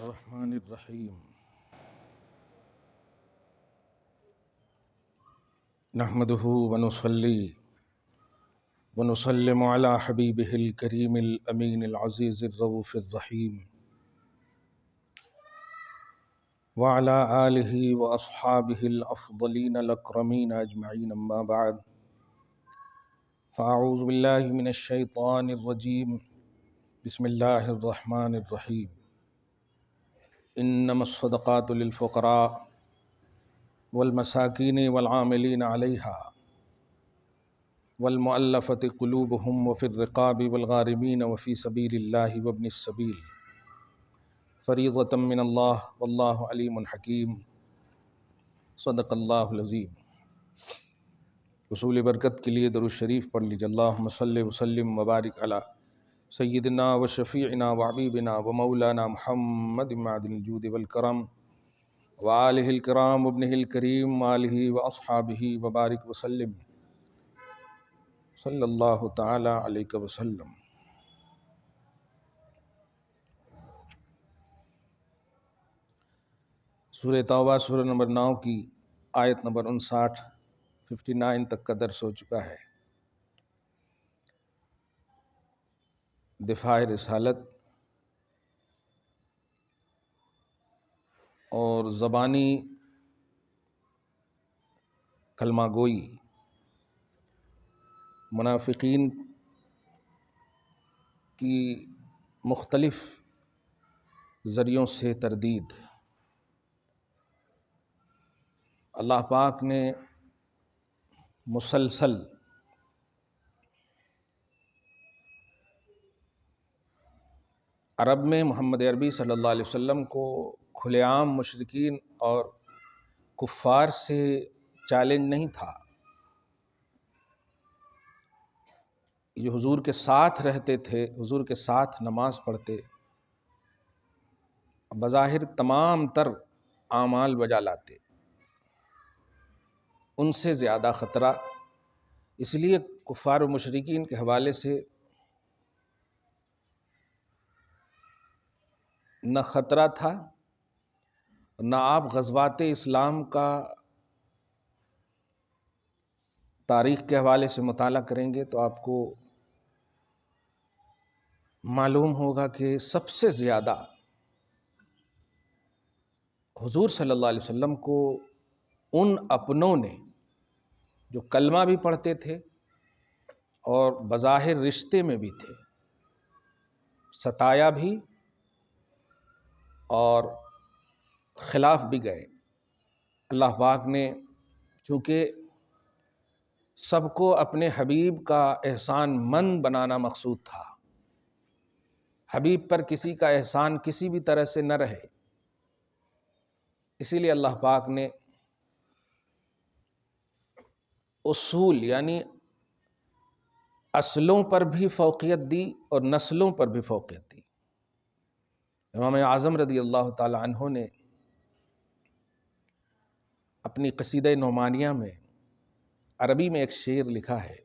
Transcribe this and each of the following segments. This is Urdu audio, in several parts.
الرحمن الرحیم نحمده ونصلی ونسلم علی حبیبہ الکریم الامین العزیز الرؤوف الرحیم وعلی آلہ واصحابہ الافضلین الاکرمین اجمعین، اما بعد فاعوذ باللہ من الشیطان الرجیم، بسم اللہ الرحمن الرحیم۔ انما الصدقات للفقراء والمساکین والعاملین علیہا والمؤلفۃ قلوبہم وفی الرقاب والغارمین وفی سبیل اللہ وابن السبیل فریضۃ من اللہ واللہ علیم حکیم۔ صدق اللہ العظیم۔ حصول برکت کے لیے درود شریف پڑھ لیجیے۔ اللہم صلی وسلم وبارک علی سیدنا و شفیعنا و حبیبنا و مولانا محمد معدن الجود والکرم وآلہ الکرام وابنہ الکریم وآلہ واصحابہ وبارک وسلم صلی اللہ تعالی علیہ وسلم۔ سورہ توبہ سورہ نمبر 9 کی آیت نمبر 59 تک کا درس ہو چکا ہے۔ دفاع رسالت اور زبانی کلمہ گوئی، منافقین کی مختلف ذریعوں سے تردید۔ اللہ پاک نے مسلسل عرب میں محمد عربی صلی اللہ علیہ وسلم کو کھلے عام مشرکین اور کفار سے چیلنج نہیں تھا۔ جو حضور کے ساتھ رہتے تھے، حضور کے ساتھ نماز پڑھتے، بظاہر تمام تر اعمال بجا لاتے، ان سے زیادہ خطرہ اس لیے کفار و مشرکین کے حوالے سے نہ خطرہ تھا، نہ آپ غزوات اسلام کا تاریخ کے حوالے سے مطالعہ کریں گے تو آپ کو معلوم ہوگا کہ سب سے زیادہ حضور صلی اللہ علیہ وسلم کو ان اپنوں نے جو کلمہ بھی پڑھتے تھے اور بظاہر رشتے میں بھی تھے، ستایا بھی اور خلاف بھی گئے۔ اللہ پاک نے چونکہ سب کو اپنے حبیب کا احسان مند بنانا مقصود تھا، حبیب پر کسی کا احسان کسی بھی طرح سے نہ رہے، اسی لیے اللہ پاک نے اصول یعنی اصلوں پر بھی فوقیت دی اور نسلوں پر بھی فوقیت دی۔ امام اعظم رضی اللہ تعالی عنہ نے اپنی قصیدہ نعمانیہ میں عربی میں ایک شعر لکھا ہے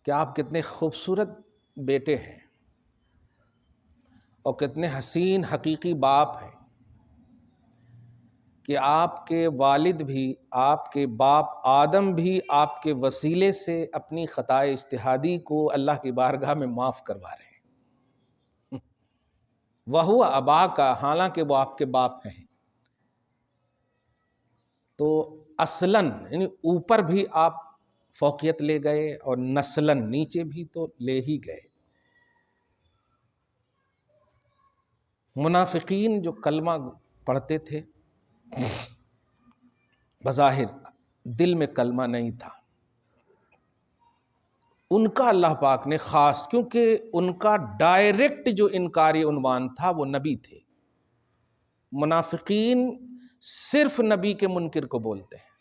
کہ آپ کتنے خوبصورت بیٹے ہیں اور کتنے حسین حقیقی باپ ہیں کہ آپ کے والد بھی، آپ کے باپ آدم بھی آپ کے وسیلے سے اپنی خطائے اجتہادی کو اللہ کی بارگاہ میں معاف کروا رہے ہیں۔ وَهُوَ أَبَاكَ، حالانکہ وہ آپ کے باپ ہیں۔ تو اصلاً یعنی اوپر بھی آپ فوقیت لے گئے اور نسلاً نیچے بھی تو لے ہی گئے۔ منافقین جو کلمہ پڑھتے تھے، بظاہر دل میں کلمہ نہیں تھا، ان کا اللہ پاک نے خاص، کیونکہ ان کا ڈائریکٹ جو انکاری عنوان تھا وہ نبی تھے۔ منافقین صرف نبی کے منکر کو بولتے ہیں،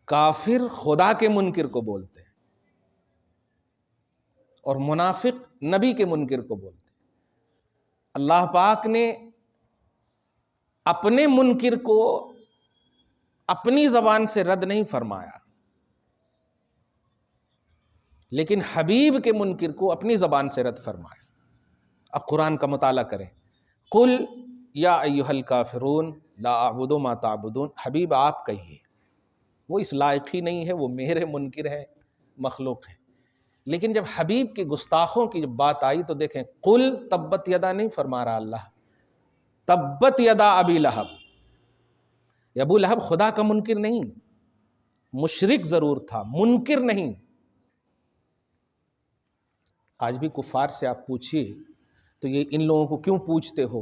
کافر خدا کے منکر کو بولتے ہیں، اور منافق نبی کے منکر کو بولتے ہیں۔ اللہ پاک نے اپنے منکر کو اپنی زبان سے رد نہیں فرمایا، لیکن حبیب کے منکر کو اپنی زبان سے رد فرمایا۔ اب قرآن کا مطالعہ کریں. قل یا ایھا الکافرون لا اعبد ما تعبدون، حبیب آپ کہیے، وہ اس لائق ہی نہیں ہے، وہ میرے منکر ہیں، مخلوق ہیں. لیکن جب حبیب کے گستاخوں کی جب بات آئی تو دیکھیں، قل تبت یدا نہیں فرما رہا اللہ، تبت یدا ابی لہب. ابو لہب خدا کا منکر نہیں، مشرک ضرور تھا، منکر نہیں. آج بھی کفار سے آپ پوچھیے تو یہ ان لوگوں کو کیوں پوچھتے ہو،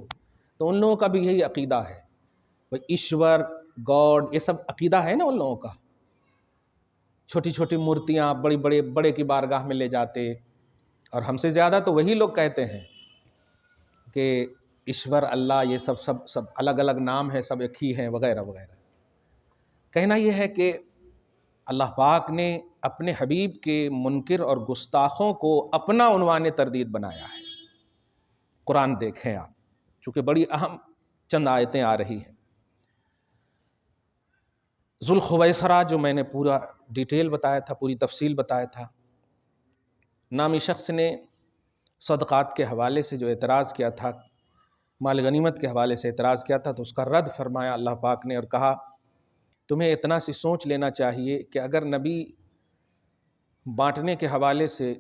تو ان لوگوں کا بھی یہی عقیدہ ہے، ایشور گاڈ، یہ سب عقیدہ ہے نا ان لوگوں کا. چھوٹی چھوٹی مورتیاں بڑے کی بارگاہ میں لے جاتے، اور ہم سے زیادہ تو وہی لوگ کہتے ہیں کہ ایشور اللہ یہ سب الگ الگ نام ہے، سب ایک ہی ہیں وغیرہ وغیرہ. کہنا یہ ہے کہ اللہ پاک نے اپنے حبیب کے منکر اور گستاخوں کو اپنا عنوان تردید بنایا ہے. قرآن دیکھیں آپ، چونکہ بڑی اہم چند آیتیں آ رہی ہیں. ذوالخویسرہ جو میں نے پورا ڈیٹیل بتایا تھا، پوری تفصیل بتایا تھا، نامی شخص نے صدقات کے حوالے سے جو اعتراض کیا تھا، مال غنیمت کے حوالے سے اعتراض کیا تھا، تو اس کا رد فرمایا اللہ پاک نے اور کہا تمہیں اتنا سی سوچ لینا چاہیے کہ اگر نبی بانٹنے کے حوالے سے،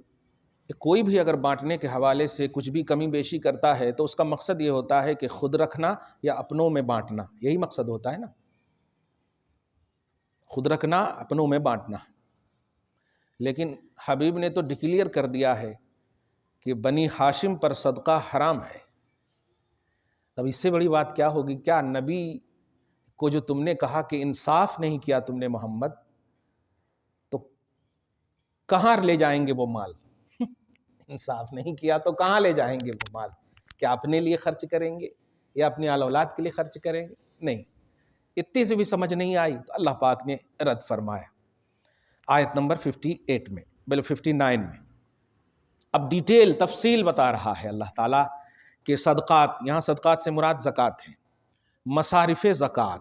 کوئی بھی اگر بانٹنے کے حوالے سے کچھ بھی کمی بیشی کرتا ہے تو اس کا مقصد یہ ہوتا ہے کہ خود رکھنا یا اپنوں میں بانٹنا، یہی مقصد ہوتا ہے نا، خود رکھنا اپنوں میں بانٹنا. لیکن حبیب نے تو ڈکلیئر کر دیا ہے کہ بنی ہاشم پر صدقہ حرام ہے. اب اس سے بڑی بات کیا ہوگی؟ کیا نبی کو جو تم نے کہا کہ انصاف نہیں کیا تم نے محمد، تو کہاں لے جائیں گے وہ مال؟ انصاف نہیں کیا تو کہاں لے جائیں گے وہ مال؟ کیا اپنے لیے خرچ کریں گے یا اپنی آل اولاد کے لیے خرچ کریں گے؟ نہیں. اتنی سے بھی سمجھ نہیں آئی تو اللہ پاک نے رد فرمایا آیت نمبر 58 میں، 59 میں. اب ڈیٹیل تفصیل بتا رہا ہے اللہ تعالیٰ کہ صدقات، یہاں صدقات سے مراد زکوٰۃ ہیں. مصارف زکوٰۃ،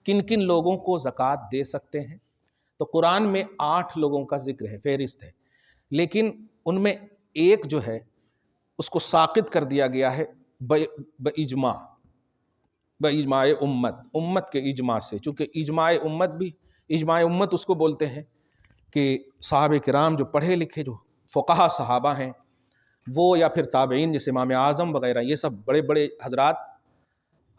کن کن لوگوں کو زکوٰۃ دے سکتے ہیں؟ تو قرآن میں 8 لوگوں کا ذکر ہے، فہرست ہے، لیکن ان میں ایک جو ہے اس کو ساقط کر دیا گیا ہے باجماع امت کے اجماع سے. چونکہ اجماع امت اس کو بولتے ہیں کہ صحابہ کرام جو پڑھے لکھے جو فقہا صحابہ ہیں وہ، یا پھر تابعین جیسے امام اعظم وغیرہ، یہ سب بڑے بڑے حضرات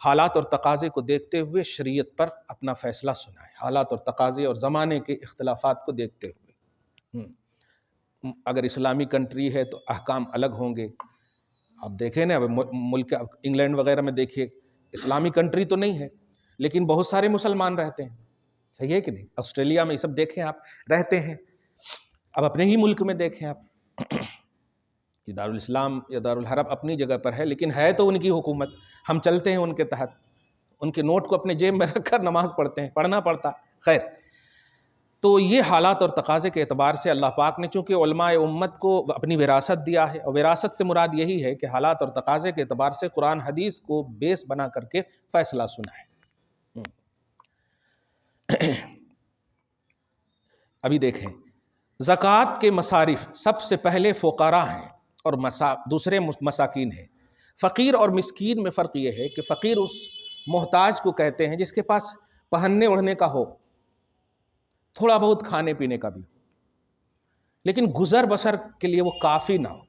حالات اور تقاضے کو دیکھتے ہوئے شریعت پر اپنا فیصلہ سنائے، حالات اور تقاضے اور زمانے کے اختلافات کو دیکھتے ہوئے. اگر اسلامی کنٹری ہے تو احکام الگ ہوں گے. آپ دیکھیں نا، ملک انگلینڈ وغیرہ میں دیکھیے، اسلامی کنٹری تو نہیں ہے لیکن بہت سارے مسلمان رہتے ہیں، صحیح ہے کہ نہیں؟ آسٹریلیا میں یہ سب دیکھیں آپ، رہتے ہیں. اب اپنے ہی ملک میں دیکھیں آپ کہ دارالاسلام یا دارالحرب اپنی جگہ پر ہے، لیکن ہے تو ان کی حکومت، ہم چلتے ہیں ان کے تحت، ان کے نوٹ کو اپنے جیب میں رکھ کر نماز پڑھتے ہیں، پڑھنا پڑتا. خیر، تو یہ حالات اور تقاضے کے اعتبار سے اللہ پاک نے چونکہ علماء امت کو اپنی وراثت دیا ہے، اور وراثت سے مراد یہی ہے کہ حالات اور تقاضے کے اعتبار سے قرآن حدیث کو بیس بنا کر کے فیصلہ سنا ہے. ابھی دیکھیں، زکوٰۃ کے مصارف سب سے پہلے فقراء ہیں اور دوسرے مساکین ہیں. فقیر اور مسکین میں فرق یہ ہے کہ فقیر اس محتاج کو کہتے ہیں جس کے پاس پہننے اوڑھنے کا ہو، تھوڑا بہت کھانے پینے کا بھی ہو، لیکن گزر بسر کے لیے وہ کافی نہ ہو.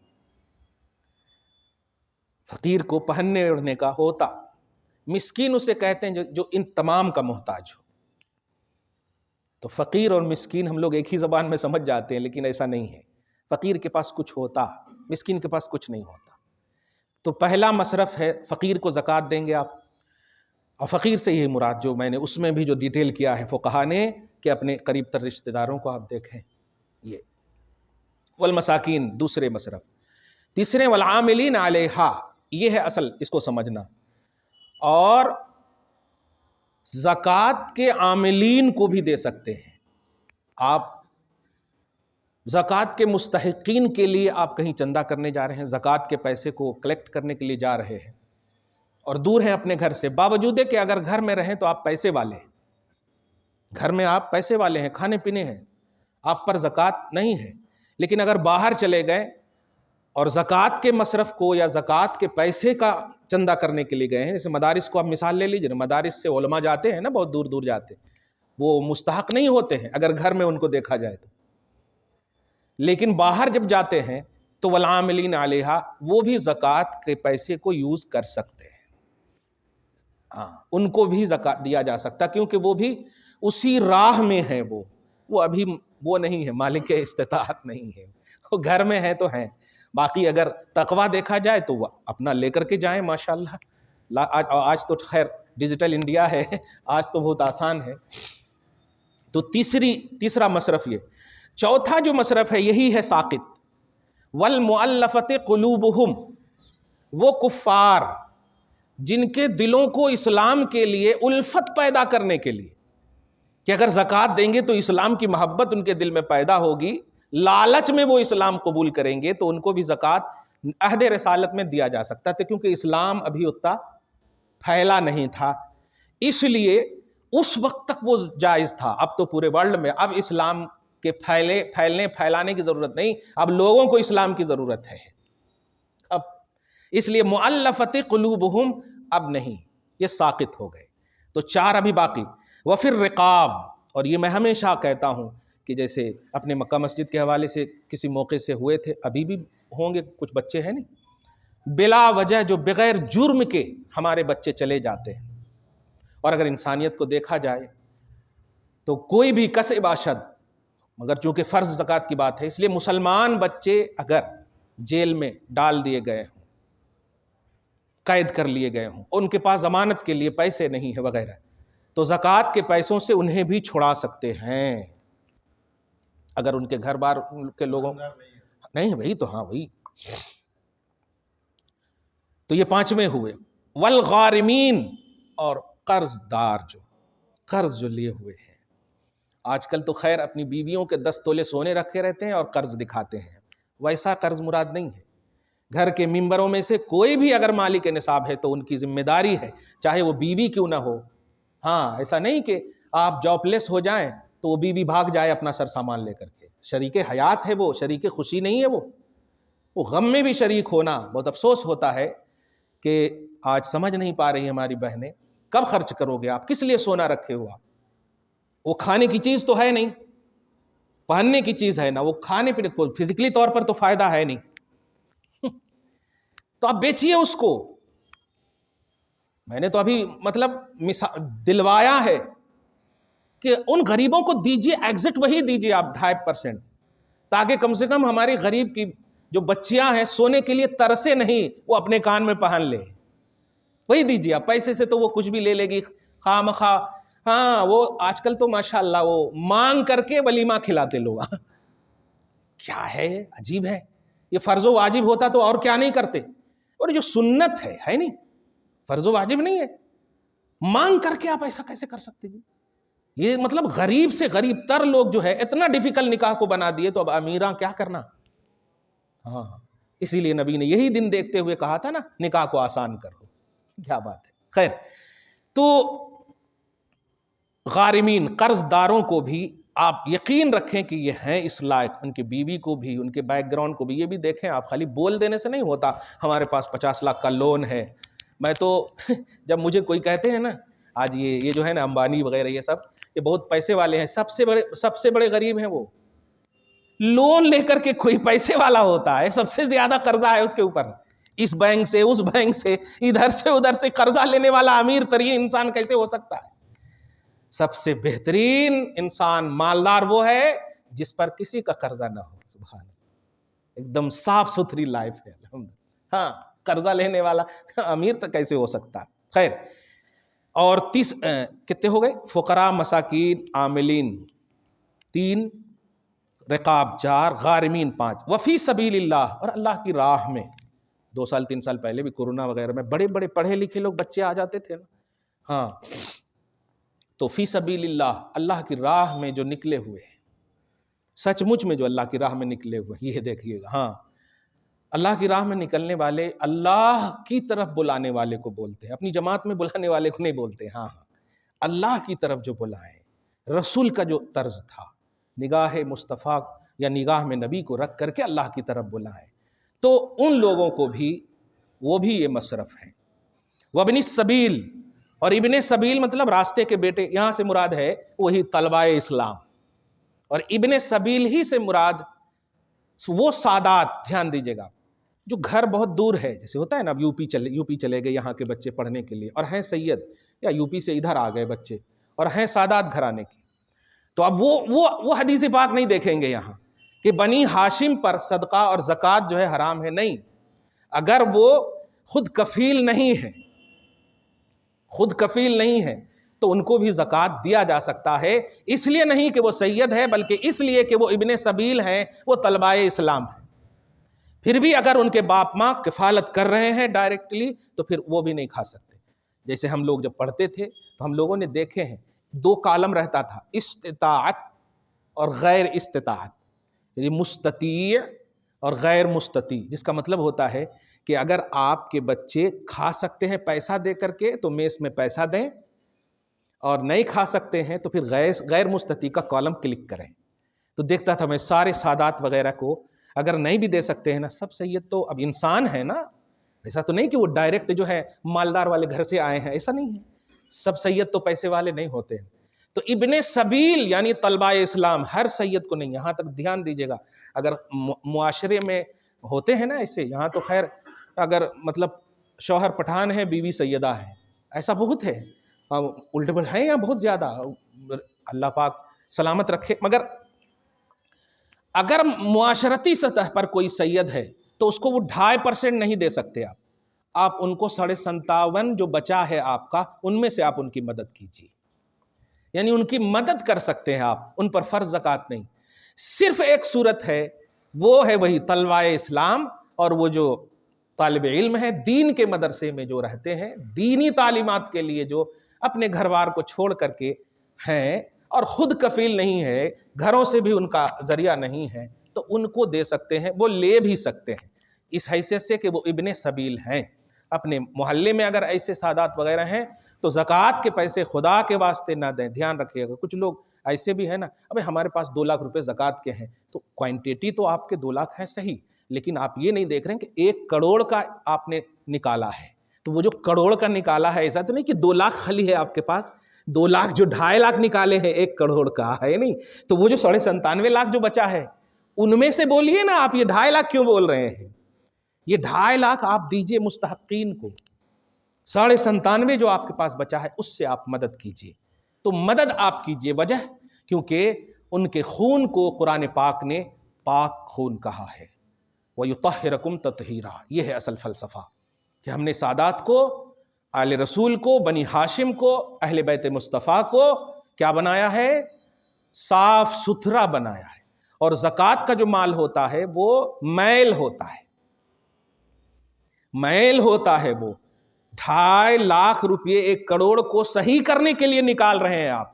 فقیر کو پہننے اوڑھنے کا ہوتا. مسکین اسے کہتے ہیں جو ان تمام کا محتاج ہو. تو فقیر اور مسکین ہم لوگ ایک ہی زبان میں سمجھ جاتے ہیں، لیکن ایسا نہیں ہے. فقیر کے پاس کچھ ہوتا، مسکین کے پاس کچھ نہیں ہوتا. تو پہلا مصرف ہے، فقیر کو زکوٰۃ دیں گے آپ. اور فقیر سے یہ مراد جو میں نے اس میں بھی جو ڈیٹیل کیا ہے فقہا نے کہ اپنے قریب تر رشتہ داروں کو آپ دیکھیں. یہ والمساکین دوسرے مصرف. تیسرے والعاملین علیہا، یہ ہے اصل، اس کو سمجھنا. اور زکوٰۃ کے عاملین کو بھی دے سکتے ہیں آپ. زکوٰۃ کے مستحقین کے لیے آپ کہیں چندہ کرنے جا رہے ہیں، زکوٰۃ کے پیسے کو کلیکٹ کرنے کے لیے جا رہے ہیں اور دور ہیں اپنے گھر سے، باوجود کہ اگر گھر میں رہیں تو آپ پیسے والے ہیں، گھر میں آپ پیسے والے ہیں، کھانے پینے ہیں، آپ پر زکوٰۃ نہیں ہے. لیکن اگر باہر چلے گئے اور زکوٰۃ کے مصرف کو یا زکوٰۃ کے پیسے کا چندہ کرنے کے لیے گئے ہیں، جیسے مدارس کو آپ مثال لے لیجیے نا، مدارس سے علماء جاتے ہیں نا، بہت دور دور جاتے ہیں، وہ مستحق نہیں ہوتے ہیں اگر گھر میں ان کو دیکھا جائے تو، لیکن باہر جب جاتے ہیں تو والعاملین علیہا، وہ بھی زکوٰۃ کے پیسے کو یوز کر سکتے ہیں، ہاں ان کو بھی زکوٰۃ دیا جا سکتا، کیونکہ وہ بھی اسی راہ میں ہیں، وہ ابھی وہ نہیں ہے، مالک استطاعت نہیں ہے، وہ گھر میں ہیں تو ہیں۔ باقی اگر تقویٰ دیکھا جائے تو وہ اپنا لے کر کے جائیں، ماشاءاللہ، آج تو خیر ڈیجیٹل انڈیا ہے، آج تو بہت آسان ہے۔ تو تیسرا مصرف یہ۔ چوتھا جو مصرف ہے یہی ہے ساقط، والمؤلفۃ قلوبہم، وہ کفار جن کے دلوں کو اسلام کے لیے الفت پیدا کرنے کے لیے، کہ اگر زکوٰۃ دیں گے تو اسلام کی محبت ان کے دل میں پیدا ہوگی، لالچ میں وہ اسلام قبول کریں گے، تو ان کو بھی زکوٰۃ عہد رسالت میں دیا جا سکتا تھا، کیونکہ اسلام ابھی اتنا پھیلا نہیں تھا، اس لیے اس وقت تک وہ جائز تھا۔ اب تو پورے ورلڈ میں اب اسلام کے پھیلانے کی ضرورت نہیں، اب لوگوں کو اسلام کی ضرورت ہے، اب اس لیے مؤلفۃ قلوبہم اب نہیں، یہ ساقط ہو گئے۔ تو 4 ابھی باقی۔ وفر رقاب، اور یہ میں ہمیشہ کہتا ہوں کہ جیسے اپنے مکہ مسجد کے حوالے سے کسی موقع سے ہوئے تھے، ابھی بھی ہوں گے، کچھ بچے ہیں نہیں، بلا وجہ جو بغیر جرم کے ہمارے بچے چلے جاتے ہیں، اور اگر انسانیت کو دیکھا جائے تو کوئی بھی کسے باشد، مگر چونکہ فرض زکوٰۃ کی بات ہے اس لیے مسلمان بچے اگر جیل میں ڈال دیے گئے ہوں، قید کر لیے گئے ہوں، ان کے پاس ضمانت کے لیے پیسے نہیں ہے وغیرہ، تو زکوٰۃ کے پیسوں سے انہیں بھی چھڑا سکتے ہیں، اگر ان کے گھر بار کے لوگوں نہیں بھائی، تو ہاں بھائی، تو یہ 5ویں ہوئے۔ والغارمین، اور قرض دار، جو قرض جو لیے ہوئے ہیں، آج کل تو خیر اپنی بیویوں کے 10 تولے سونے رکھے رہتے ہیں اور قرض دکھاتے ہیں، ویسا قرض مراد نہیں ہے۔ گھر کے ممبروں میں سے کوئی بھی اگر مالک نصاب ہے تو ان کی ذمہ داری ہے، چاہے وہ بیوی کیوں نہ ہو، ہاں ایسا نہیں کہ آپ جاب لیس ہو جائیں تو وہ بیوی بھاگ جائے اپنا سر سامان لے کر کے، شریک حیات ہے وہ، شریک خوشی نہیں ہے وہ غم میں بھی شریک ہونا۔ بہت افسوس ہوتا ہے کہ آج سمجھ نہیں پا رہی ہماری بہنیں، کب خرچ کرو گے آپ، کس لیے سونا رکھے ہوا، وہ کھانے کی چیز تو ہے نہیں، پہننے کی چیز ہے نا، وہ کھانے پینے کو فزیکلی طور پر تو فائدہ ہے نہیں، تو آپ بیچیے اس کو۔ میں نے تو ابھی مطلب دلوایا ہے کہ ان غریبوں کو دیجیے، ایگزٹ وہی دیجیے آپ 2.5%، تاکہ کم سے کم ہماری غریب کی جو بچیاں ہیں سونے کے لیے ترسے نہیں، وہ اپنے کان میں پہن لے، وہی دیجیے آپ۔ پیسے سے تو وہ کچھ بھی لے لے گی خواہ مخواہ، ہاں وہ آج کل تو ماشاءاللہ وہ مانگ کر کے ولیمہ کھلاتے لوگ، کیا ہے، عجیب ہے، یہ فرض و واجب ہوتا تو اور کیا نہیں کرتے، اور جو سنت ہے نہیں، فرض و واجب نہیں ہے، مانگ کر کے آپ ایسا کیسے کر سکتے جی؟ یہ مطلب غریب سے غریب تر لوگ جو ہے اتنا ڈیفیکلٹ نکاح کو بنا دیے، تو اب امیراں کیا کرنا؟ ہاں اسی لیے نبی نے یہی دن دیکھتے ہوئے کہا تھا نا، نکاح کو آسان کرو، کیا بات ہے۔ خیر، تو غارمین، قرض داروں کو بھی آپ یقین رکھیں کہ یہ ہیں اس لائق، ان کی بیوی کو بھی، ان کے بیک گراؤنڈ کو بھی، یہ بھی دیکھیں آپ، خالی بول دینے سے نہیں ہوتا ہمارے پاس 50 لاکھ کا لون ہے۔ میں تو جب مجھے کوئی کہتے ہیں نا، آج یہ جو ہے نا امبانی وغیرہ، یہ سب یہ بہت پیسے والے ہیں، سب سے بڑے غریب ہیں، وہ لون لے کر کے کوئی پیسے والا ہوتا ہے، سب سے زیادہ قرضہ ہے اس کے اوپر، اس بینک سے اس بینک سے ادھر سے ادھر سے قرضہ لینے والا امیر ترین انسان کیسے ہو سکتا ہے؟ سب سے بہترین انسان مالدار وہ ہے جس پر کسی کا قرضہ نہ ہو، سبحان اللہ، ایک دم صاف ستھری لائف ہے، الحمدللہ۔ ہاں قرضہ لینے والا امیر تو کیسے ہو سکتا ہے؟ خیر، اور کتنے ہو گئے؟ فقراء، مساکین، عاملین 3، رقاب 4، غارمین 5، وفی سبیل اللہ، اور اللہ کی راہ میں۔ 2 سال 3 سال پہلے بھی کورونا وغیرہ میں بڑے بڑے پڑھے لکھے لوگ بچے آ جاتے تھے نا، ہاں، تو فی سبیل اللہ، اللہ کی راہ میں جو نکلے ہوئے ہیں، سچ مچ میں جو اللہ کی راہ میں نکلے ہوئے، یہ دیکھیے گا، ہاں اللہ کی راہ میں نکلنے والے اللہ کی طرف بلانے والے کو بولتے ہیں، اپنی جماعت میں بلانے والے کو نہیں بولتے، ہاں اللہ کی طرف جو بلائیں، رسول کا جو طرز تھا، نگاہ مصطفیٰ یا نگاہ میں نبی کو رکھ کر کے اللہ کی طرف بلائیں، تو ان لوگوں کو بھی وہ بھی یہ مصرف ہیں۔ وابن السبیل، اور ابن سبیل مطلب راستے کے بیٹے، یہاں سے مراد ہے وہی طلبائے اسلام، اور ابن سبیل ہی سے مراد وہ سادات، دھیان دیجیے گا، جو گھر بہت دور ہے، جیسے ہوتا ہے نا، اب یو پی چلے گئے یہاں کے بچے پڑھنے کے لیے، اور ہیں سید، یا یو پی سے ادھر آ گئے بچے اور ہیں سادات گھرانے کی، تو اب وہ حدیث پاک نہیں دیکھیں گے یہاں کہ بنی ہاشم پر صدقہ اور زکوٰۃ جو ہے حرام ہے، نہیں، اگر وہ خود کفیل نہیں ہے تو ان کو بھی زکوٰۃ دیا جا سکتا ہے، اس لیے نہیں کہ وہ سید ہے، بلکہ اس لیے کہ وہ ابن سبیل ہیں، وہ طلبائے اسلام ہیں۔ پھر بھی اگر ان کے باپ ماں کفالت کر رہے ہیں ڈائریکٹلی تو پھر وہ بھی نہیں کھا سکتے۔ جیسے ہم لوگ جب پڑھتے تھے تو ہم لوگوں نے دیکھے ہیں 2 کالم رہتا تھا، استطاعت اور غیر استطاعت، یعنی مستطیع اور غیر مستطیع، جس کا مطلب ہوتا ہے کہ اگر آپ کے بچے کھا سکتے ہیں پیسہ دے کر کے تو میس میں پیسہ دیں، اور نہیں کھا سکتے ہیں تو پھر غیر مستطیع کا کالم کلک کریں۔ تو دیکھتا تھا میں سارے سادات وغیرہ کو، اگر نہیں بھی دے سکتے ہیں نا، سب سید تو اب انسان ہے نا، ایسا تو نہیں کہ وہ ڈائریکٹ جو ہے مالدار والے گھر سے آئے ہیں، ایسا نہیں ہے، سب سید تو پیسے والے نہیں ہوتے ہیں۔ تو ابن سبیل یعنی طلبائے اسلام، ہر سید کو نہیں، یہاں تک دھیان دیجیے گا، اگر معاشرے میں ہوتے ہیں نا ایسے، یہاں تو خیر اگر مطلب شوہر پٹھان ہے، بیوی سیدہ ہے، ایسا بہت ہے، الٹے پلٹے ہیں یہاں بہت زیادہ، اللہ پاک سلامت رکھے، مگر اگر معاشرتی سطح پر کوئی سید ہے تو اس کو وہ 2.5% نہیں دے سکتے آپ ان کو 57.5 جو بچا ہے آپ کا، ان میں سے آپ ان کی مدد کیجیے، یعنی ان کی مدد کر سکتے ہیں آپ، ان پر فرض زکوٰۃ نہیں۔ صرف ایک صورت ہے، وہ ہے وہی طلبائے اسلام، اور وہ جو طالب علم ہے دین کے مدرسے میں جو رہتے ہیں، دینی تعلیمات کے لیے جو اپنے گھر بار کو چھوڑ کر کے ہیں اور خود کفیل نہیں ہے، گھروں سے بھی ان کا ذریعہ نہیں ہے، تو ان کو دے سکتے ہیں، وہ لے بھی سکتے ہیں اس حیثیت سے کہ وہ ابن سبیل ہیں۔ اپنے محلے میں اگر ایسے سادات وغیرہ ہیں تو زکوٰۃ کے پیسے خدا کے واسطے نہ دیں، دھیان رکھیے گا۔ کچھ لوگ ایسے بھی ہیں نا، ابھی ہمارے پاس 2 لاکھ روپے زکوٰۃ کے ہیں، تو کوانٹیٹی تو آپ کے 2 لاکھ ہے صحیح، لیکن آپ یہ نہیں دیکھ رہے ہیں کہ 1 کروڑ کا آپ نے نکالا ہے، تو وہ جو کروڑ کا نکالا ہے، ایسا تو نہیں کہ 2 لاکھ خالی ہے آپ کے پاس، 2 لاکھ جو 2.5 لاکھ نکالے ہیں 1 کروڑ کا ہے نہیں، تو وہ جو 97.5 لاکھ جو بچا ہے ان میں سے بولیے نا، آپ یہ 2.5 لاکھ کیوں بول رہے ہیں؟ یہ 2.5 لاکھ آپ دیجئے مستحقین کو، 97.5 جو آپ کے پاس بچا ہے اس سے آپ مدد کیجئے، تو مدد آپ کیجئے، وجہ کیونکہ ان کے خون کو قرآن پاک نے پاک خون کہا ہے، وَيُطَهِّرَكُمْ تَطْهِيرًا، یہ ہے اصل فلسفہ، کہ ہم نے سادات کو، آل رسول کو، بنی ہاشم کو، اہل بیت مصطفیٰ کو کیا بنایا ہے؟ صاف ستھرا بنایا ہے، اور زکوٰۃ کا جو مال ہوتا ہے وہ میل ہوتا ہے، وہ 2.5 لاکھ روپئے 1 کروڑ کو صحیح کرنے کے لیے نکال رہے ہیں آپ،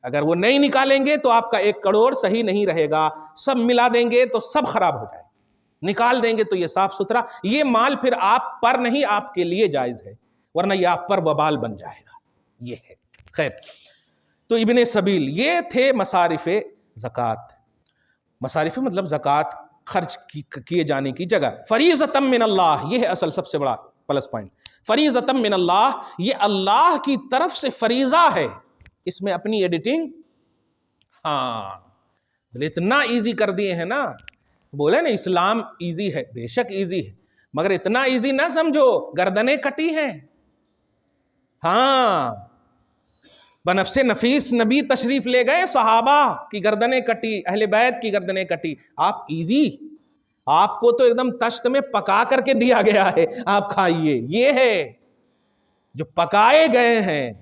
اگر وہ نہیں نکالیں گے تو آپ کا 1 کروڑ صحیح نہیں رہے گا، سب ملا دیں گے تو سب خراب ہو جائے، نکال دیں گے تو یہ صاف ستھرا، یہ مال پھر آپ پر نہیں، آپ کے لیے جائز ہے، ورنہ یہ آپ پر وبال بن جائے گا، یہ ہے۔ خیر، تو ابن سبیل یہ تھے مصارف زکوٰۃ، مصارف مطلب زکوٰۃ خرچ کیے جانے کی جگہ۔ فریضۃ من اللہ، یہ ہے اصل سب سے بڑا پلس پوائنٹ، فریضۃ من اللہ، یہ اللہ کی طرف سے فریضہ ہے، اس میں اپنی ایڈیٹنگ، اتنا ایزی کر دیے ہیں نا، بولے نا اسلام ایزی ہے، بے شک ایزی ہے، مگر اتنا ایزی نہ سمجھو، گردنیں کٹی ہیں، بنفس نفیس نبی تشریف لے گئے، صحابہ کی گردنیں کٹی، اہل بیت کی گردنیں کٹی، آپ ایزی، آپ کو تو ایک دم تشت میں پکا کر کے دیا گیا ہے، آپ کھائیے، یہ ہے جو پکائے گئے ہیں،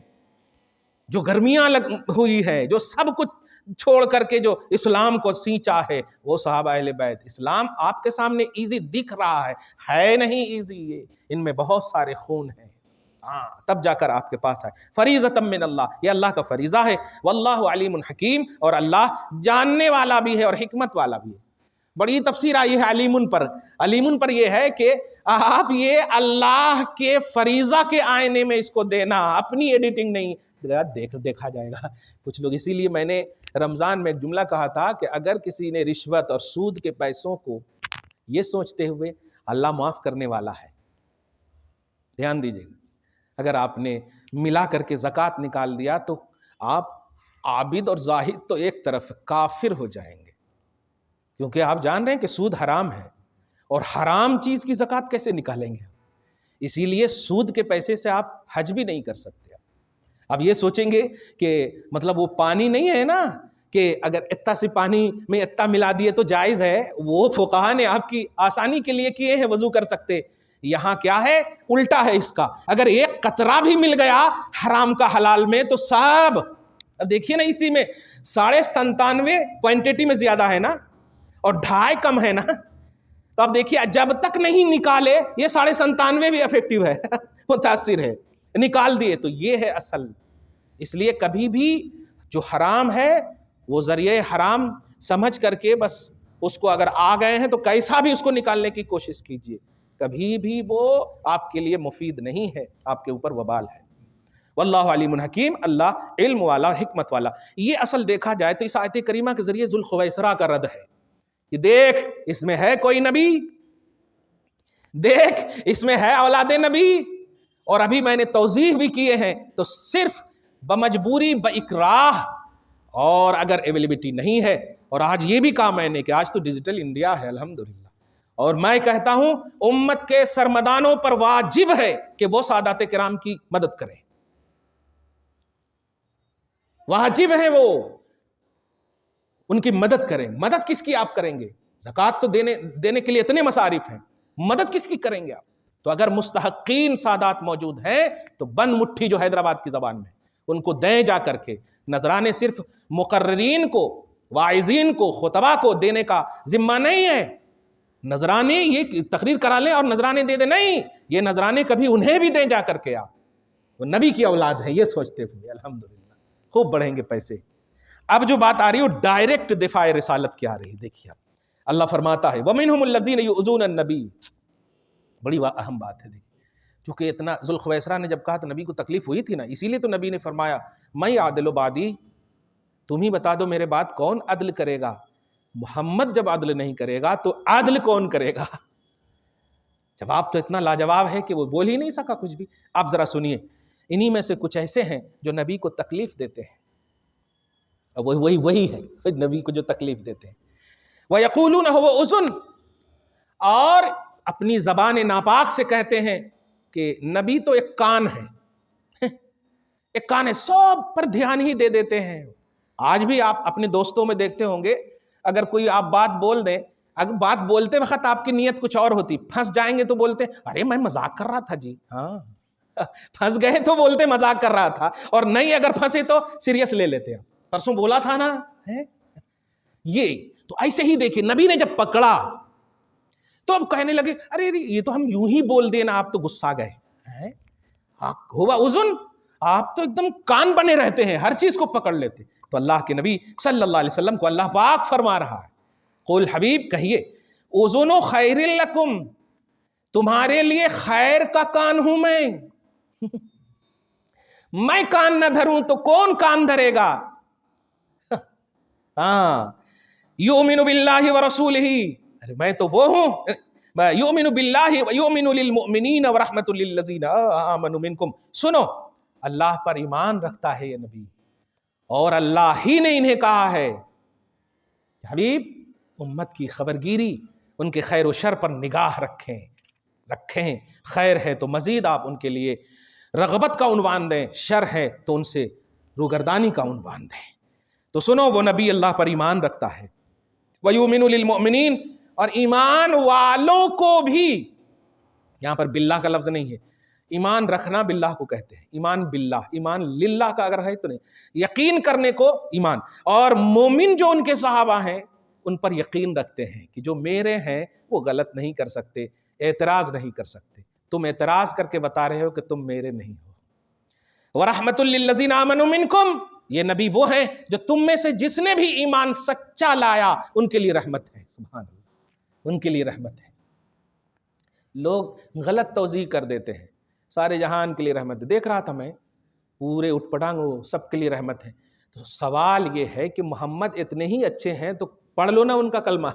جو گرمیاں ہوئی ہیں، جو سب کچھ چھوڑ کر کے جو اسلام کو سینچا ہے، وہ صحابہ اہل بیت۔ اسلام آپ کے سامنے ایزی دکھ رہا ہے نہیں ایزی، یہ ان میں بہت سارے خون ہیں، تب جا کر آپ کے پاس آئے۔ فریضۃ من اللہ، یہ اللہ کا فریضہ ہے، واللہ علیم حکیم، اور اللہ جاننے والا بھی ہے اور حکمت والا بھی ہے۔ بڑی تفسیر آئی ہے علیمن پر، علیمن پر یہ ہے کہ آپ یہ اللہ کے فریضہ کے آئینے میں اس کو دینا، اپنی ایڈیٹنگ نہیں، دیکھا جائے گا کچھ لوگ۔ اسی لیے میں نے رمضان میں ایک جملہ کہا تھا کہ اگر کسی نے رشوت اور سود کے پیسوں کو یہ سوچتے ہوئے اللہ معاف کرنے والا ہے۔ دھیان دیجیے گا، اگر آپ نے ملا کر کے زکوٰۃ نکال دیا تو آپ عابد اور زاہد تو ایک طرف، کافر ہو جائیں گے، کیونکہ آپ جان رہے ہیں کہ سود حرام ہے، اور حرام چیز کی زکوٰۃ کیسے نکالیں گے؟ اسی لیے سود کے پیسے سے آپ حج بھی نہیں کر سکتے۔ اب یہ سوچیں گے کہ مطلب وہ پانی نہیں ہے نا کہ اگر اتنا سے پانی میں اتنا ملا دیے تو جائز ہے، وہ فقہا نے آپ کی آسانی کے لیے کیے ہیں، وضو کر سکتے۔ یہاں کیا ہے؟ الٹا ہے اس کا، اگر ایک قطرہ بھی مل گیا حرام کا حلال میں تو سب، اب دیکھیے نا اسی میں 97.5 کوانٹٹی میں زیادہ ہے نا اور 2.5 کم ہے نا، تو اب دیکھیے جب تک نہیں نکالے یہ 97.5 بھی افیکٹو ہے متاثر ہے، نکال دیے تو یہ ہے اصل۔ اس لیے کبھی بھی جو حرام ہے وہ ذریعہ حرام سمجھ کر کے بس اس کو اگر آ گئے ہیں تو کیسا بھی اس کو نکالنے کی کوشش کیجیے، کبھی بھی وہ آپ کے لیے مفید نہیں ہے، آپ کے اوپر وبال ہے۔ واللہ علیم حکیم، اللہ علم والا اور حکمت والا۔ یہ اصل دیکھا جائے تو اس آیت کریمہ کے ذریعے ذوالخویسرہ کا رد ہے کہ دیکھ اس میں ہے کوئی نبی، دیکھ اس میں ہے اولاد نبی، اور ابھی میں نے توضیح بھی کیے ہیں، تو صرف بمجبوری باکراہ، اور اگر اویلیبلٹی نہیں ہے، اور آج یہ بھی کہا میں نے کہ آج تو ڈیجیٹل انڈیا ہے الحمدللہ، اور میں کہتا ہوں امت کے سرمدانوں پر واجب ہے کہ وہ سادات کرام کی مدد کریں، واجب ہے وہ ان کی مدد کریں۔ مدد کس کی آپ کریں گے؟ زکوٰۃ تو دینے کے لیے اتنے مصارف ہیں، مدد کس کی کریں گے آپ؟ تو اگر مستحقین سادات موجود ہیں تو بند مٹھی جو حیدرآباد کی زبان میں، ان کو دیں جا کر کے۔ نذرانے صرف مقررین کو، واعظین کو، خطبہ کو دینے کا ذمہ نہیں ہے، نذرانے یہ تقریر کرا لیں اور نذرانے دے دیں، نہیں، یہ نذرانے کبھی انہیں بھی دیں جا کر کے، آپ وہ نبی کی اولاد ہے یہ سوچتے ہوئے الحمدللہ خوب بڑھیں گے پیسے۔ اب جو بات آ رہی ہے وہ ڈائریکٹ دفاع رسالت کی آ رہی ہے۔ دیکھیے اللہ فرماتا ہے وَمِنْهُمُ الَّذِينَ يُؤْذُونَ النَّبِيَّ، بڑی اہم بات ہے۔ دیکھیے چونکہ اتنا ذوالخویسرہ نے جب کہا تو نبی کو تکلیف ہوئی تھی نا، اسی لیے تو نبی نے فرمایا میں عادل و بادی، تم ہی بتا دو میرے بعد کون عدل کرے گا؟ محمد جب عدل نہیں کرے گا تو عدل کون کرے گا؟ جواب تو اتنا لاجواب ہے کہ وہ بول ہی نہیں سکا کچھ بھی۔ آپ ذرا سنیے، انہی میں سے کچھ ایسے ہیں جو نبی کو تکلیف دیتے ہیں، اب وہی ہے نبی کو جو تکلیف دیتے ہیں۔ وَيَقُولُونَ هُوَ أُذُنٌ، اور اپنی زبان ناپاک سے کہتے ہیں کہ نبی تو ایک کان ہے، ایک کان ہے، سب پر دھیان ہی دے دیتے ہیں۔ آج بھی آپ اپنے دوستوں میں دیکھتے ہوں گے، اگر کوئی آپ بات بول دیں، اگر بات بولتے وقت آپ کی نیت کچھ اور ہوتی، پھنس جائیں گے تو بولتے ارے میں مذاق کر رہا تھا جی، ہاں پھنس گئے تو بولتے مذاق کر رہا تھا، اور نہیں اگر پھنسے تو سیریس لے لیتے ہیں، پرسوں بولا تھا نا۔ یہ تو ایسے ہی دیکھیں نبی نے جب پکڑا تو اب کہنے لگے ارے یہ تو ہم یوں ہی بول دینا، آپ تو غصہ گئے، ہوا اذن، آپ تو ایک دم کان بنے رہتے ہیں، ہر چیز کو پکڑ لیتے۔ تو اللہ کے نبی صلی اللہ علیہ وسلم کو اللہ پاک فرما رہا ہے قل حبیب کہیے اذن خیر لکم، تمہارے لیے خیر کا کان ہوں میں کان نہ دھروں تو کون کان دھرے گا؟ یؤمن باللہ ورسولہ، ارے میں تو وہ ہوں، یؤمن باللہ ویؤمن للمؤمنین ورحمۃ للذین آمنوا منکم، سنو اللہ پر ایمان رکھتا ہے یہ نبی، اور اللہ ہی نے انہیں کہا ہے حبیب امت کی خبرگیری، ان کے خیر و شر پر نگاہ رکھیں، خیر ہے تو مزید آپ ان کے لیے رغبت کا عنوان دیں، شر ہے تو ان سے روگردانی کا عنوان دیں۔ تو سنو وہ نبی اللہ پر ایمان رکھتا ہے، وَيُؤْمِنُ لِلْمُؤْمِنِينَ، اور ایمان والوں کو بھی، یہاں پر باللہ کا لفظ نہیں ہے، ایمان رکھنا باللہ کو کہتے ہیں، ایمان باللہ، ایمان للہ کا اگر ہے تو نہیں، یقین کرنے کو ایمان، اور مومن جو ان کے صحابہ ہیں ان پر یقین رکھتے ہیں کہ جو میرے ہیں وہ غلط نہیں کر سکتے، اعتراض نہیں کر سکتے، تم اعتراض کر کے بتا رہے ہو کہ تم میرے نہیں ہو۔ وَرَحْمَةٌ لِّلَّذِينَ آمَنُوا مِنْكُمْ، یہ نبی وہ ہیں جو تم میں سے جس نے بھی ایمان سچا لایا ان کے لیے رحمت ہے، سبحان اللہ، ان کے لیے رحمت ہے۔ لوگ غلط توضیح کر دیتے ہیں، سارے جہان کے لیے رحمت ہے، دیکھ رہا تھا میں پورے اٹھ پٹانگ سب کے لیے رحمت ہے۔ تو سوال یہ ہے کہ محمد اتنے ہی اچھے ہیں تو پڑھ لو نا ان کا کلمہ،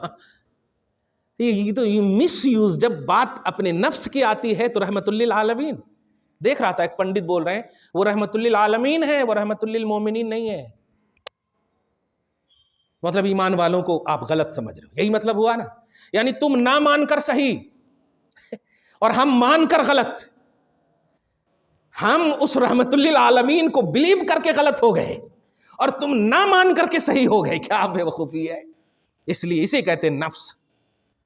یہ تو مس یوز، جب بات اپنے نفس کی آتی ہے تو رحمت للعالمین. دیکھ رہا تھا ایک پنڈت بول رہے ہیں وہ رحمت للعالمین ہے، وہ رحمت للمومنین نہیں ہے. مطلب ایمان والوں کو آپ غلط سمجھ رہے ہو، یہی مطلب ہوا نا. یعنی تم نہ مان کر صحیح اور ہم مان کر غلط. ہم اس رحمت للعالمین کو بلیو کر کے غلط ہو گئے اور تم نہ مان کر کے صحیح ہو گئے. کیا بے وقوفی ہے. اس لیے اسے کہتے ہیں نفس،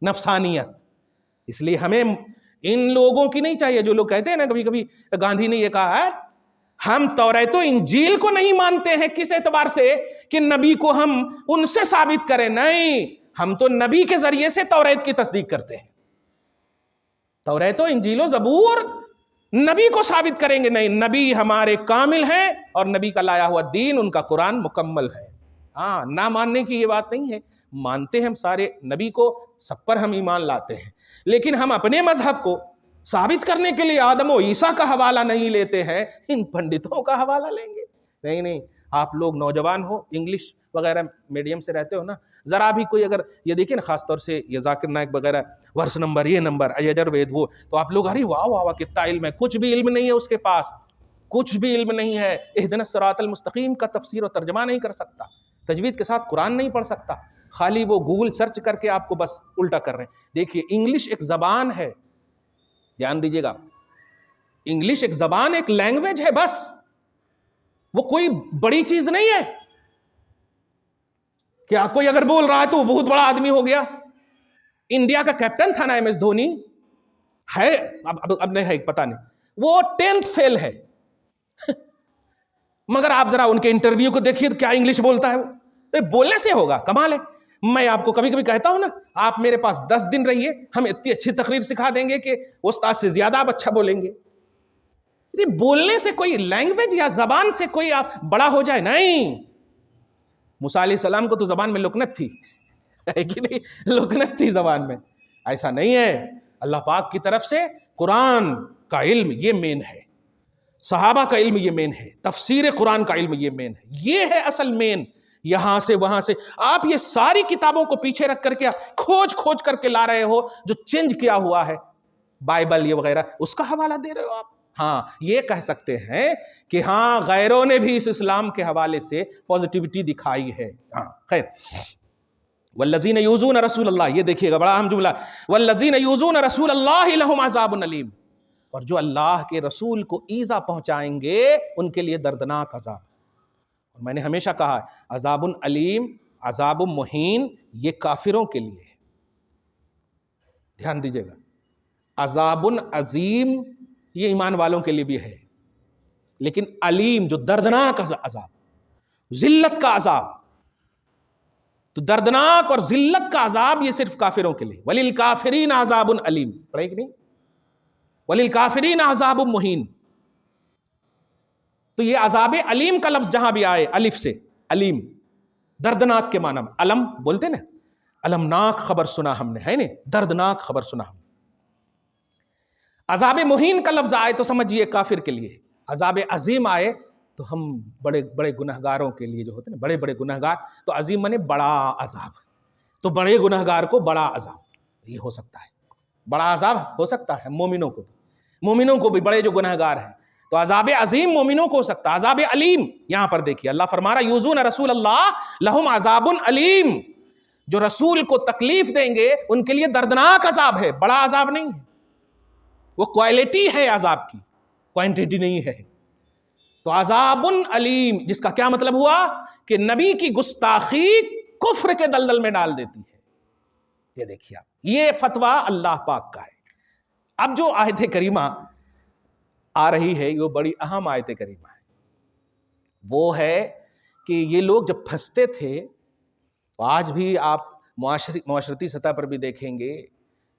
نفسانیت. اس لیے ہمیں ان لوگوں کی نہیں چاہیے جو لوگ کہتے ہیں نا کبھی کبھی گاندھی نے یہ کہا ہے ہم توریت و انجیل کو نہیں مانتے ہیں کس اعتبار سے کہ نبی کو ہم ان سے ثابت کریں. نہیں، ہم تو نبی کے ذریعے سے توریت کی تصدیق کرتے ہیں. توریت و انجیل و زبور نبی کو ثابت کریں گے نہیں. نبی ہمارے کامل ہیں اور نبی کا لایا ہوا دین ان کا قرآن مکمل ہے. ہاں، نہ ماننے کی یہ بات نہیں ہے، مانتے ہیں ہم سارے نبی کو، سب پر ہم ایمان لاتے ہیں، لیکن ہم اپنے مذہب کو ثابت کرنے کے لیے آدم و عیسیٰ کا حوالہ نہیں لیتے ہیں، ان پنڈتوں کا حوالہ لیں گے. نہیں، آپ لوگ نوجوان ہو، انگلش وغیرہ میڈیم سے رہتے ہو نا، ذرا بھی کوئی اگر یہ دیکھیں نا، خاص طور سے یہ ذاکر نائک وغیرہ ورس نمبر یہ نمبر یجروید وہ، تو آپ لوگ ارے واہ واہ کتنا علم ہے. کچھ بھی علم نہیں ہے اس کے پاس، کچھ بھی علم نہیں ہے. اہدنا الصراط المستقیم کا تفسیر و ترجمہ نہیں کر سکتا، تجوید کے ساتھ قرآن نہیں پڑھ سکتا، خالی وہ گوگل سرچ کر کے آپ کو بس الٹا کر رہے ہیں. دیکھیے انگلش ایک زبان ہے، دھیان دیجیے گا، انگلش ایک زبان، ایک لینگویج ہے بس، وہ کوئی بڑی چیز نہیں ہے. کیا کوئی اگر بول رہا ہے تو وہ بہت بڑا آدمی ہو گیا؟ انڈیا کا کیپٹن تھا نا ایم ایس دھونی، ہے اب نہیں ہے پتہ نہیں، وہ 10th فیل ہے مگر آپ ذرا ان کے انٹرویو کو دیکھیے تو کیا انگلش بولتا ہے وہ. بولنے سے ہوگا، کمال ہے. میں آپ کو کبھی کبھی کہتا ہوں نا، آپ میرے پاس 10 دن رہیے، ہم اتنی اچھی تقریر سکھا دیں گے کہ استاد سے زیادہ آپ اچھا بولیں گے. بولنے سے کوئی لینگویج یا زبان سے کوئی آپ بڑا ہو جائے نہیں. موسیٰ علیہ السلام کو تو زبان میں لکنت تھی، ہے کہ نہیں؟ لکنت تھی زبان میں. ایسا نہیں ہے، اللہ پاک کی طرف سے قرآن کا علم یہ مین ہے، صحابہ کا علم یہ مین ہے، تفسیر قرآن کا علم یہ مین ہے، یہ ہے اصل مین. یہاں سے وہاں سے آپ یہ ساری کتابوں کو پیچھے رکھ کر کے کھوج کر کے لا رہے ہو، جو چینج کیا ہوا ہے بائبل یہ وغیرہ، اس کا حوالہ دے رہے ہو آپ. ہاں، یہ کہہ سکتے ہیں کہ ہاں غیروں نے بھی اس اسلام کے حوالے سے پازیٹیوٹی دکھائی ہے. ہاں خیر. والذین یؤذون رسول اللہ، یہ دیکھیے گا بڑا اہم جملہ، والذین یؤذون رسول اللہ لہم عذاب علیم، اور جو اللہ کے رسول کو ایذا پہنچائیں گے ان کے لیے دردناک عذاب. اور میں نے ہمیشہ کہا ہے عذاب علیم، عذاب مہین یہ کافروں کے لیے ہے، دھیان دیجیے گا. عذاب عظیم یہ ایمان والوں کے لیے بھی ہے، لیکن علیم جو دردناک عذاب، ذلت کا عذاب، تو دردناک اور ذلت کا عذاب یہ صرف کافروں کے لیے. وَلِلْكَافِرِينَ عَذَابٌ علیم، پڑھے کہ نہیں؟ وَلِلْكَافِرِينَ عَذَابٌ مُہین. تو یہ عذاب علیم کا لفظ جہاں بھی آئے الف سے، علیم دردناک کے معنی میں، علم بولتے نا، المناک خبر سنا ہم نے، ہے نا، دردناک خبر سنا ہم نے. عذاب مہین کا لفظ آئے تو سمجھیے کافر کے لیے، عذاب عظیم آئے تو ہم بڑے بڑے گنہگاروں کے لیے جو ہوتے ہیں نا، بڑے بڑے گنہگار، تو عظیم مانے بڑا عذاب، تو بڑے گنہگار کو بڑا عذاب یہ ہو سکتا ہے، بڑا عذاب ہو سکتا ہے مومنوں کو بھی بڑے جو گنہگار ہیں، تو عذاب عظیم مومنوں کو ہو سکتا ہے. عذاب علیم یہاں پر دیکھیے اللہ فرما رہا یؤذون رسول اللہ لہم عذاب علیم، جو رسول کو تکلیف دیں گے ان کے لیے دردناک عذاب ہے، بڑا عذاب نہیں ہے. وہ کوالٹی ہے عذاب کی، کوانٹٹی نہیں ہے. تو عذاب علیم جس کا کیا مطلب ہوا کہ نبی کی گستاخی کفر کے دلدل میں ڈال دیتی ہے. یہ دیکھیے آپ، یہ فتویٰ اللہ پاک کا ہے. اب جو آیت کریمہ آ رہی ہے یہ بڑی اہم آیت کریمہ ہے. وہ ہے کہ یہ لوگ جب پھنستے تھے تو آج بھی آپ معاشرتی سطح پر بھی دیکھیں گے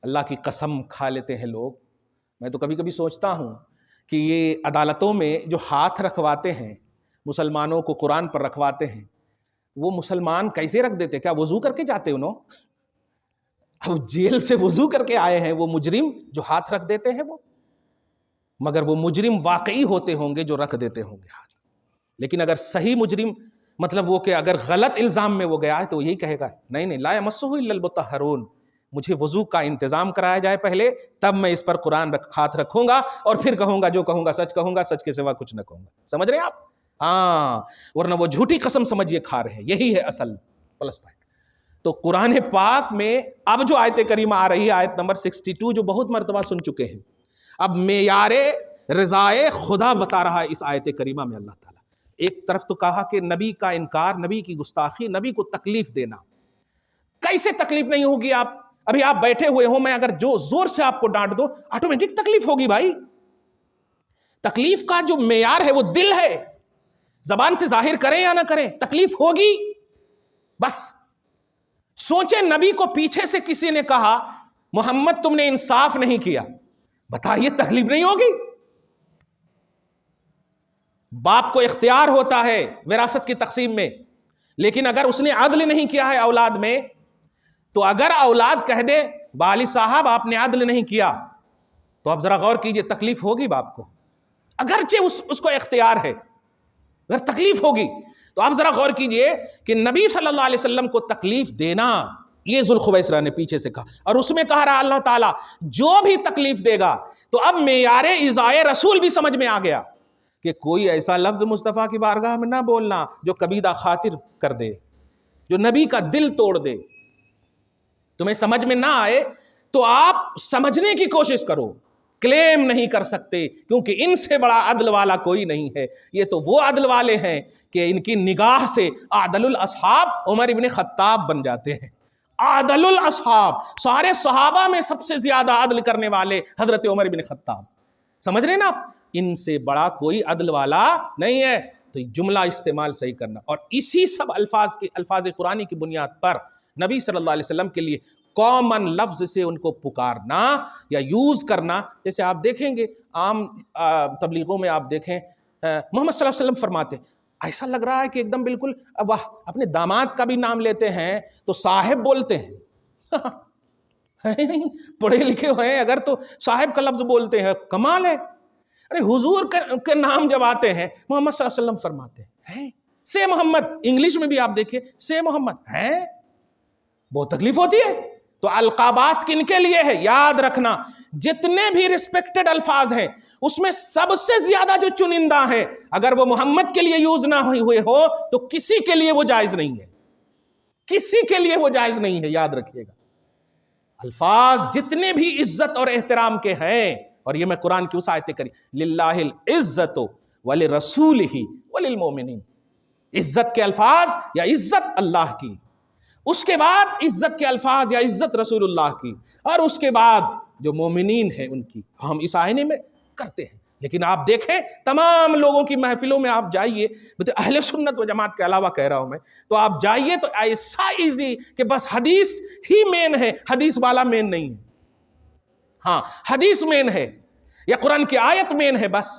اللہ کی قسم کھا لیتے ہیں لوگ. میں تو کبھی کبھی سوچتا ہوں کہ یہ عدالتوں میں جو ہاتھ رکھواتے ہیں مسلمانوں کو قرآن پر رکھواتے ہیں، وہ مسلمان کیسے رکھ دیتے؟ کیا وضو کر کے جاتے انہوں؟ اب جیل سے وضو کر کے آئے ہیں وہ مجرم جو ہاتھ رکھ دیتے ہیں وہ، مگر وہ مجرم واقعی ہوتے ہوں گے جو رکھ دیتے ہوں گے ہاتھ. لیکن اگر صحیح مجرم مطلب وہ کہ اگر غلط الزام میں وہ گیا ہے تو یہی کہے گا نہیں لا یمسہ الا المطہرون، مجھے وضو کا انتظام کرایا جائے پہلے، تب میں اس پر قرآن ہاتھ رکھوں گا اور پھر کہوں گا، جو کہوں گا سچ کے سوا کچھ نہ کہوں گا۔ سمجھ رہے ہیں آپ؟ ہاں، ورنہ وہ جھوٹی قسم سمجھیے کھا رہے ہیں، یہی ہے اصل پلس پوائنٹ۔ تو قرآن پاک میں اب جو آیت کریمہ آ رہی ہے، آیت نمبر 62، جو بہت مرتبہ سن چکے ہیں، اب معیار رضائے خدا بتا رہا ہے اس آیت کریمہ میں اللہ تعالیٰ۔ ایک طرف تو کہا کہ نبی کا انکار، نبی کی گستاخی، نبی کو تکلیف دینا۔ کیسے تکلیف نہیں ہوگی؟ ابھی آپ بیٹھے ہوئے ہو، میں اگر جو زور سے آپ کو ڈانٹ دو، آٹومیٹک تکلیف ہوگی بھائی۔ تکلیف کا جو معیار ہے وہ دل ہے، زبان سے ظاہر کریں یا نہ کریں تکلیف ہوگی۔ بس سوچیں، نبی کو پیچھے سے کسی نے کہا محمد تم نے انصاف نہیں کیا، بتائیے تکلیف نہیں ہوگی؟ باپ کو اختیار ہوتا ہے وراثت کی تقسیم میں، لیکن اگر اس نے عدل نہیں کیا ہے اولاد میں، تو اگر اولاد کہہ دے والد صاحب آپ نے عدل نہیں کیا، تو آپ ذرا غور کیجئے، تکلیف ہوگی باپ کو، اگرچہ اس کو اختیار ہے، اگر تکلیف ہوگی۔ تو آپ ذرا غور کیجئے کہ نبی صلی اللہ علیہ وسلم کو تکلیف دینا، یہ ذوالخویسرہ نے پیچھے سے کہا، اور اس میں کہا رہا اللہ تعالیٰ جو بھی تکلیف دے گا، تو اب معیار ایذائے رسول بھی سمجھ میں آ گیا کہ کوئی ایسا لفظ مصطفیٰ کی بارگاہ میں نہ بولنا جو کبیدہ خاطر کر دے، جو نبی کا دل توڑ دے۔ تمہیں سمجھ میں نہ آئے تو آپ سمجھنے کی کوشش کرو، کلیم نہیں کر سکتے، کیونکہ ان سے بڑا عدل والا کوئی نہیں ہے۔ یہ تو وہ عدل والے ہیں کہ ان کی نگاہ سے عادل الاصحاب عمر ابن خطاب بن جاتے ہیں۔ عادل الاصحاب، سارے صحابہ میں سب سے زیادہ عدل کرنے والے حضرت عمر ابن خطاب، سمجھ رہے ہیں نا آپ؟ ان سے بڑا کوئی عدل والا نہیں ہے۔ تو جملہ استعمال صحیح کرنا، اور اسی سب الفاظ قرآنی کی بنیاد پر نبی صلی اللہ علیہ وسلم کے لیے کامن لفظ سے ان کو پکارنا یا یوز کرنا۔ جیسے آپ دیکھیں گے عام تبلیغوں میں، آپ دیکھیں محمد صلی اللہ علیہ وسلم فرماتے، ایسا لگ رہا ہے کہ ایک دم بالکل واہ، اپنے داماد کا بھی نام لیتے ہیں تو صاحب بولتے ہیں۔ نہیں، پڑھے لکھے ہوئے ہیں اگر تو صاحب کا لفظ بولتے ہیں، کمال ہے۔ ارے حضور کے نام جب آتے ہیں، محمد صلی اللہ علیہ وسلم فرماتے ہیں سے محمد، انگلش میں بھی آپ دیکھیں سے محمد ہیں، بہت تکلیف ہوتی ہے۔ تو القابات کن کے لیے ہے؟ یاد رکھنا، جتنے بھی ریسپیکٹڈ الفاظ ہیں اس میں سب سے زیادہ جو چنندہ ہیں، اگر وہ محمد کے لیے یوز نہ ہوئے ہو تو کسی کے لیے وہ جائز نہیں ہے، کسی کے لیے وہ جائز نہیں ہے، یاد رکھیے گا۔ الفاظ جتنے بھی عزت اور احترام کے ہیں، اور یہ میں قرآن کی اس آیت کری للہ العزت ولرسولہ وللمؤمنین، عزت کے الفاظ یا عزت اللہ کی، اس کے بعد عزت کے الفاظ یا عزت رسول اللہ کی، اور اس کے بعد جو مومنین ہیں ان کی، ہم اس آئینے میں کرتے ہیں۔ لیکن آپ دیکھیں تمام لوگوں کی محفلوں میں آپ جائیے، اہل سنت و جماعت کے علاوہ کہہ رہا ہوں میں، تو آپ جائیے تو ایسا ایزی کہ بس حدیث ہی مین ہے، حدیث والا مین نہیں ہے۔ ہاں، حدیث مین ہے یا قرآن کی آیت مین ہے، بس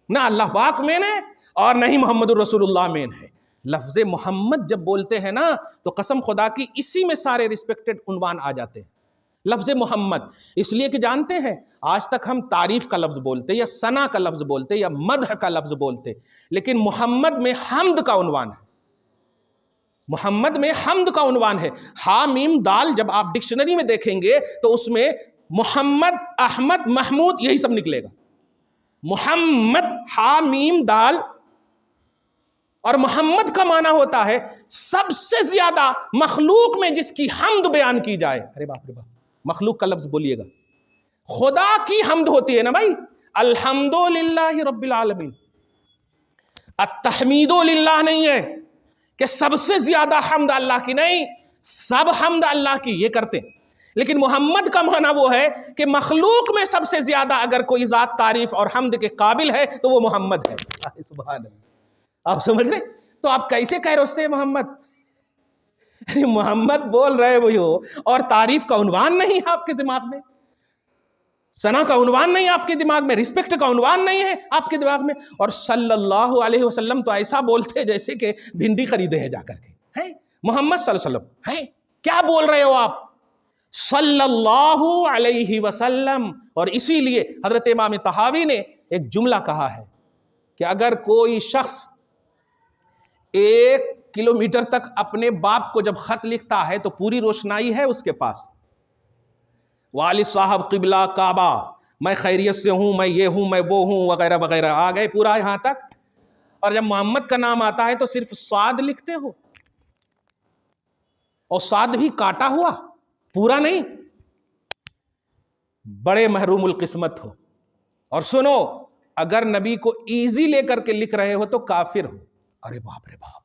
نہ اللہ پاک مین ہے اور نہ ہی محمد الرسول اللہ مین ہے۔ لفظ محمد جب بولتے ہیں نا تو قسم خدا کی اسی میں سارے ریسپیکٹڈ عنوان آ جاتے ہیں۔ لفظ محمد اس لیے کہ جانتے ہیں آج تک ہم تعریف کا لفظ بولتے یا ثنا کا لفظ بولتے یا مدح کا لفظ بولتے، لیکن محمد میں حمد کا عنوان ہے، محمد میں حمد کا عنوان ہے۔ ہا میم دال جب آپ ڈکشنری میں دیکھیں گے تو اس میں محمد، احمد، محمود یہی سب نکلے گا۔ محمد ہا میم دال، اور محمد کا معنی ہوتا ہے سب سے زیادہ مخلوق میں جس کی حمد بیان کی جائے۔ ارے باپ رے باپ، مخلوق کا لفظ بولیے گا، خدا کی حمد ہوتی ہے نا بھائی، الحمدللہ رب العالمین۔ التحمید للہ نہیں ہے کہ سب سے زیادہ حمد اللہ کی، نہیں، سب حمد اللہ کی یہ کرتے ہیں، لیکن محمد کا معنی وہ ہے کہ مخلوق میں سب سے زیادہ اگر کوئی ذات تعریف اور حمد کے قابل ہے تو وہ محمد ہے۔ سبحان اللہ، آپ سمجھ رہے؟ تو آپ کیسے کہہ رہے ہو سے محمد؟ محمد بول رہے وہی ہو، اور تعریف کا عنوان نہیں ہے آپ کے دماغ میں، ثنا کا عنوان نہیں آپ کے دماغ میں، رسپیکٹ کا عنوان نہیں ہے آپ کے دماغ میں، اور صلی اللہ علیہ وسلم تو ایسا بولتے جیسے کہ بھنڈی خریدے ہیں جا کر کے۔ محمد صلی اللہ علیہ وسلم ہے، کیا بول رہے ہو آپ؟ صلی اللہ علیہ وسلم۔ اور اسی لیے حضرت امام طحاوی نے ایک جملہ کہا ہے کہ اگر کوئی شخص 1 کلومیٹر تک اپنے باپ کو جب خط لکھتا ہے تو پوری روشنائی ہے اس کے پاس، والد صاحب قبلہ کعبہ، میں خیریت سے ہوں، میں یہ ہوں، میں وہ ہوں، وغیرہ وغیرہ، آ گئے پورا یہاں تک. اور جب محمد کا نام آتا ہے تو صرف صاد لکھتے ہو، اور صاد بھی کاٹا ہوا، پورا نہیں. بڑے محروم القسمت ہو. اور سنو، اگر نبی کو ایزی لے کر کے لکھ رہے ہو تو کافر ہو. ارے باپ رے باپ.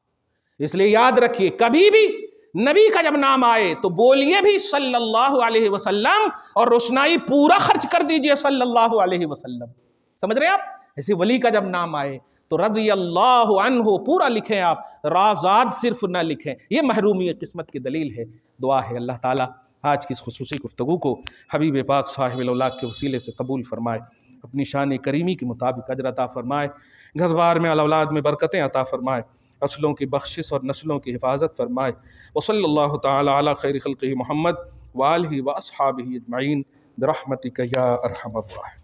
اس لیے یاد رکھیے، کبھی بھی نبی کا جب نام آئے تو بولیے بھی صلی اللہ علیہ وسلم، اور روشنائی پورا خرچ کر دیجئے صلی اللہ علیہ وسلم. سمجھ رہے ہیں آپ؟ ایسے ولی کا جب نام آئے تو رضی اللہ عنہ پورا لکھیں آپ، رازاد صرف نہ لکھیں. یہ محرومی قسمت کی دلیل ہے. دعا ہے اللہ تعالیٰ آج کی اس خصوصی گفتگو کو حبیب پاک صاحب الاولاق کے وسیلے سے قبول فرمائے، اپنی شان کریمی کے مطابق اجر عطا فرمائے، گھر بار میں اولاد میں برکتیں عطا فرمائے، اصلوں کی بخشش اور نسلوں کی حفاظت فرمائے. وصلی اللہ تعالی علی خیر خلقہ محمد وآلہ واصحابہ اجمعین برحمتک یا ارحم الراحمین.